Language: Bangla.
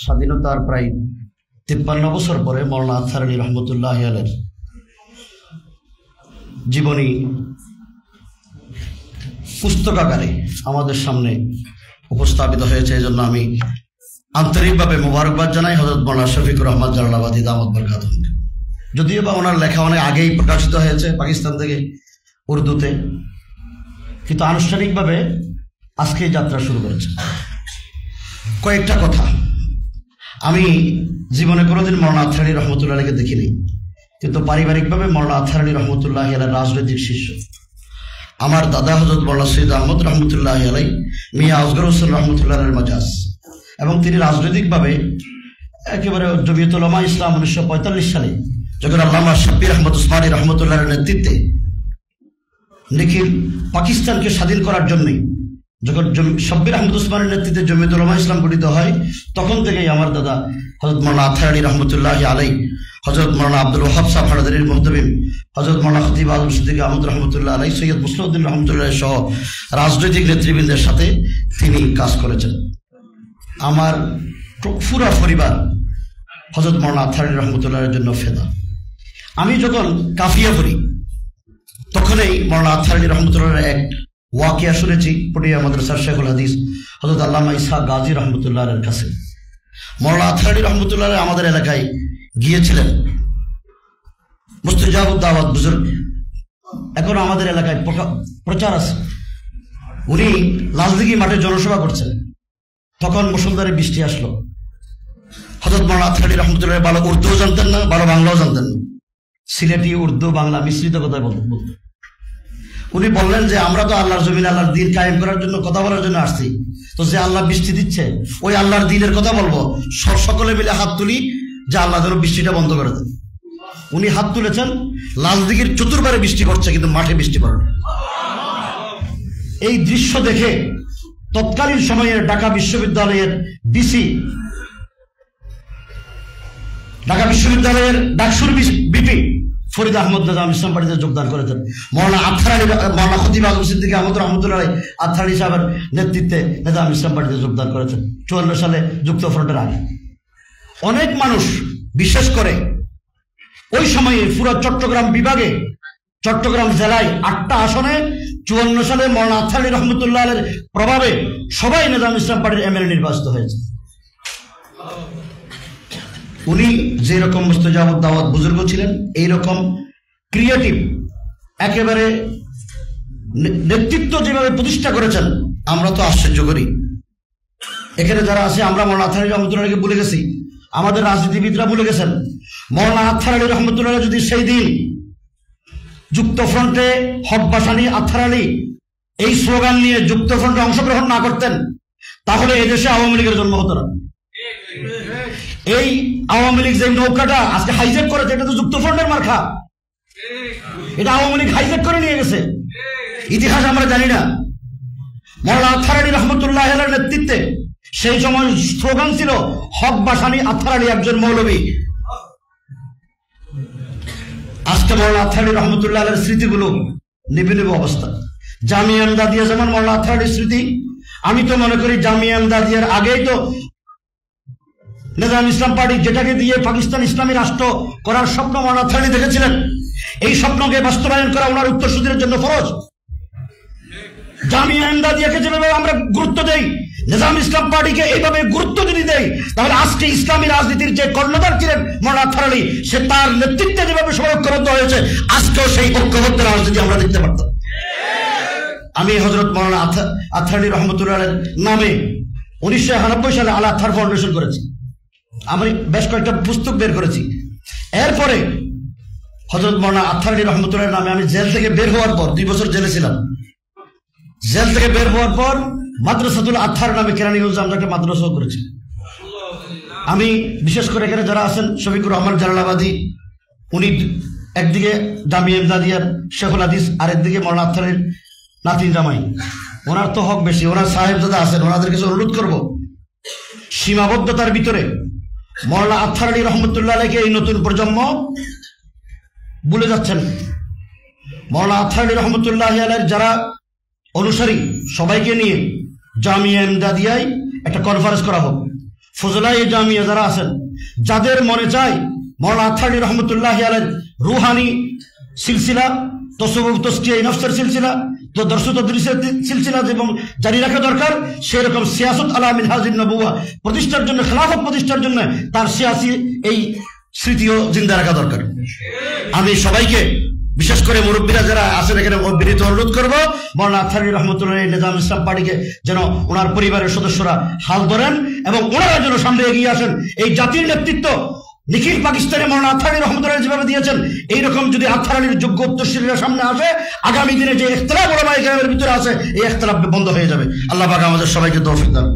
স্বাধীনতার প্রায় 53 বছর পরে মওলানা আতহার আলী রহমতুল্লাহ আলাইহির জীবনী পুস্তকাকারে আমাদের সামনে উপস্থাপিত হয়েছে। এই জন্য আমি আন্তরিকভাবে মোবারকবাদ জানাই হযরত মওলানা শফিকুর রহমান জালালাবাদী দামাত বরকাতুহু। যদিও বা ওনার লেখা অনেক আগেই প্রকাশিত হয়েছে পাকিস্তান থেকে উর্দুতে, কিন্তু আনুষ্ঠানিকভাবে আজকেই যাত্রা শুরু করেছে। কয়েকটা কথা, আমি জীবনে কোনোদিন মওলানা আতহার আলী রহমতুল্লাহ আলাইকে দেখিনি, কিন্তু পারিবারিকভাবে মওলানা আতহার আলী রহমতুল্লাহ আলাইহির রাজনৈতিক শিষ্য। আমার দাদা হযরত মওলানা সৈয়দ আহমদ রহমতুল্লাহ আলাইহি মিয়া আসগর হোসেন রহমতুল্লাহ আলাইহির মাজাজ, এবং তিনি রাজনৈতিকভাবে একেবারে জমিয়তুল উলামা ইসলাম 1945 সালে যখন আল্লামা শাব্বির আহমদ উসমানী রহমতুল্লাহর নেতৃত্বে নিখিল পাকিস্তানকে স্বাধীন করার জন্য যখন শাব্বির আহমদ উসমানীর নেতৃত্বে জমিয়তুল উলামা ইসলাম গঠিত হয়, তখন থেকেই আমার দাদা হযরত মওলানা আতহার আলী রহমতুল্লাহ আলাইহি, হযরত মওলানা আব্দুল ওয়াহাব সাহেব হায়দারির মুহতামিম, হযরত মওলানা খতিব আজম সিদ্দিক আহমদ রহমতুল্লাহ আলাইহি, সৈয়দ মুসলিউদ্দিন রহমতুল্লাহ সহ রাজনৈতিক নেতৃবৃন্দের সাথে তিনি কাজ করেছেন। আমার পুরা পরিবার হযরত মওলানা আতহার আলী রহমতুল্লাহের জন্য ফেদা। আমি যখন কাফিয়া পড়ি তখনই মওলানা আতহার আলী রহমতুল্লাহের এক ওয়াকিয়া শুনেছি পটিয়া মাদ্রাসার শেখুল হাদিস হযরত আল্লামা ইসহাক গাজী রহমতুল্লাহের কাছে। মওলানা আতহার আলী রহমতুল্লাহ আমাদের এলাকায় গিয়েছিলেন, মুস্তাজাবুদ দাওয়াত বুজুর্গ, এখন আমাদের এলাকায় প্রচার আছে। উনি লালদিঘি মাঠে জনসভা করছেন, তখন মুষলধারে বৃষ্টি আসলো। হযরত মওলানা আতহার আলী রহমতুল্লাহ ভালো উর্দুও জানতেন না, ভালো বাংলাও জানতেন না, সিলেটি উর্দু বাংলা মিশ্রিত কথা বলতেন। উনি বললেন যে আমরা তো আল্লাহর জমিন আল্লাহর দ্বীন কায়েম করার জন্য কথা বলার জন্য আসছি, তো যে আল্লাহ বৃষ্টি দিচ্ছে ওই আল্লাহর দ্বীনের কথা বলবো, সকলে মিলে হাত তুলি যে আল্লাহ যেন বৃষ্টিটা বন্ধ করে দেন। উনি হাত তুলেছেন, লালদিঘির চতুর্বারে বৃষ্টি পড়ছে কিন্তু মাঠে বৃষ্টি পড়ে না। এই দৃশ্য দেখে তৎকালীন সময়ে ঢাকা বিশ্ববিদ্যালয়ের বিসি, ঢাকা বিশ্ববিদ্যালয়ের ডাকসুর বিপি ফরিদ আহমদ নিজাম ইসলাম পার্টিতে যোগদান করেছেন। মওলানা আতহার আলী, মওলানা খতিব আজম সিদ্দিক আহমদ রহমতুল্লাহ আলাইহি আতহার আলী সাহেবের নেতৃত্বে নিজাম ইসলাম পার্টিতে যোগদান করেছেন 54 সালে যুক্ত ফ্রন্টের আগে। অনেক মানুষ, বিশেষ করে ওই সময়ে পুরো চট্টগ্রাম বিভাগে, চট্টগ্রাম জেলায় 8টা আসনে 54 সালে মওলানা আতহার আলী রহমতুল্লাহ আলাইহির প্রভাবে সবাই নিজাম ইসলাম পার্টির এমএলএ নির্বাচিত হয়েছে। উনি যেরকম মুস্তাজাবুদ দাওয়াত বুজুর্গ ছিলেন, এইরকম ক্রিয়েটিভ একেবারে নেতৃত্ব যেভাবে প্রতিষ্ঠা করেছেন, আমরা তো আশ্চর্য করি। এখানে যারা আছে আমরা মওলানা আতহার আলী রহমতুল্লাহ আলাইহিকে ভুলে গেছি, আমাদের রাজনীতিবিদরা ভুলে গেছেন। মওলানা আতহার আলী রহমতুল্লাহ আলাইহি যদি সেই দিন যুক্ত ফ্রন্টে হক বাসানী আতহার আলী এই স্লোগান নিয়ে যুক্ত ফ্রন্টে অংশগ্রহণ না করতেন, তাহলে এদেশে আওয়ামী লীগের জন্ম হতো না। এই আওয়ামী লীগ যে নৌকাটা আজকে হাইজ্যাক করেছে, এটা তো যুক্ত ফ্রন্টের মার্কা, এটা আওয়ামী লীগ হাইজ্যাক করে নিয়ে গেছে। ইতিহাস আমরা জানি না। মওলানা আতহার আলী রহমতুল্লাহ আলাইহির নেতৃত্বে সেই সময় স্লোগান ছিল হক বাসানী আতহার আলী একজন মৌলবী। আজকে মওলানা আতহার আলী রহমতুল্লাহ আলাইহির স্মৃতিগুলো নিভে নিভে অবস্থা। জামিয়া এমদাদিয়া যেমন মওলানা আতহার আলীর স্মৃতি, আমি তো মনে করি জামিয়া এমদাদিয়ার আগেই তো নিজাম ইসলাম পার্টি, যেটাকে দিয়ে পাকিস্তান ইসলামী রাষ্ট্র করার স্বপ্ন মওলানা আতহার আলী দেখেছিলেন, এই স্বপ্নকে বাস্তবায়ন করা ওনার উত্তরসূরিদের জন্য ফরজ। জামিয়া এমদাদিয়াকে যেভাবে আমরা গুরুত্ব দেই, নিজাম ইসলাম পার্টিকে এইভাবে গুরুত্ব যদি দেই, তাহলে আজকে ইসলামী রাজনীতির যে কর্ণধার ছিলেন মওলানা আতহার আলী, সে তার নেতৃত্বে যেভাবে ঐক্যবদ্ধ হয়েছে, আজকেও সেই ঐক্যবদ্ধ রাজনীতি আমরা দেখতে পারতাম। আমি হযরত মওলানা আতহার আলী রহমতুল্লাহ আলাইহির নামে 1991 সালে আল আতহার ফাউন্ডেশন করেছি। আমি বেশ কয়েকটা পুস্তক বের করেছি। এরপরে হযরত মওলানা আতহার আলী রহমতুল্লাহ নামে আমি জেল থেকে বের হওয়ার পর 2 বছর জেলে ছিলাম। জেল থেকে বের হওয়ার পর মাদ্রাসাতুল আতহার নামে কেরানীগঞ্জে আমরা একটা মাদ্রাসা করেছি। আমি বিশেষ করে এখানে যারা আছেন, শফিকুর রহমান জালালাবাদী, উনি একদিকে জামিয়া এমদাদিয়ার শেখুল হাদিস, আরেকদিকে মওলানা আতহার আলীর নাতিন জামাই, ওনার তো হক বেশি, ওনার সাহেবজাদা আছেন, ওনাদের কাছে অনুরোধ করব সীমাবদ্ধতার ভিতরে মওলানা আতহার আলী রহমতুল্লাহ আলাইহিকে এই নতুন প্রজন্ম ভুলে যাচ্ছেন। মওলানা আতহার আলী রহমতুল্লাহ আলাইহির যারা অনুসারী সবাইকে নিয়ে জামিয়া এমদাদিয়ায় একটা কনফারেন্স করা হোক, ফজলাই জামিয়া যারা আছেন, যাদের মনে চায় মওলানা আথারী রহমতুল্লাহি আলাইহি রুহানি সিলসিলা, তসawwuf তাজকিয়া নফসের সিলসিলা, তো দর্স তদরিসের সিলসিলা এবং জারি রাখা দরকার, সেরকম সিয়াসত আলা মিনহাজিন নবুওয়া প্রতিষ্ঠার জন্য, খেলাফত প্রতিষ্ঠার জন্য তার সিয়াসি এই স্মৃতিও জিন্দা রাখা দরকার। আমি সবাইকে, বিশেষ করে মুরব্বীরা যারা আছেন এখানে, বিনীত অনুরোধ করবো মওলানা আথারী রহমতুল্লাহ নিজাম ইসলাম পার্টিকে যেন ওনার পরিবারের সদস্যরা হাল ধরেন এবং ওনারা যেন সামনে এগিয়ে আসেন। এই জাতির নেতৃত্ব নিখিল পাকিস্তানে মওলানা আথারী রহমতুল্লাহ যেভাবে দিয়েছেন, এইরকম যদি আথারীর যোগ্য উত্তরসূরিরা সামনে আসে, আগামী দিনে যে ইখতিলাফ ওলামায়ে কেরামের ভিতরে আছে, এই ইখতিলাফ বন্ধ হয়ে যাবে। আল্লাহ পাক আমাদের সবাইকে তৌফিক দান।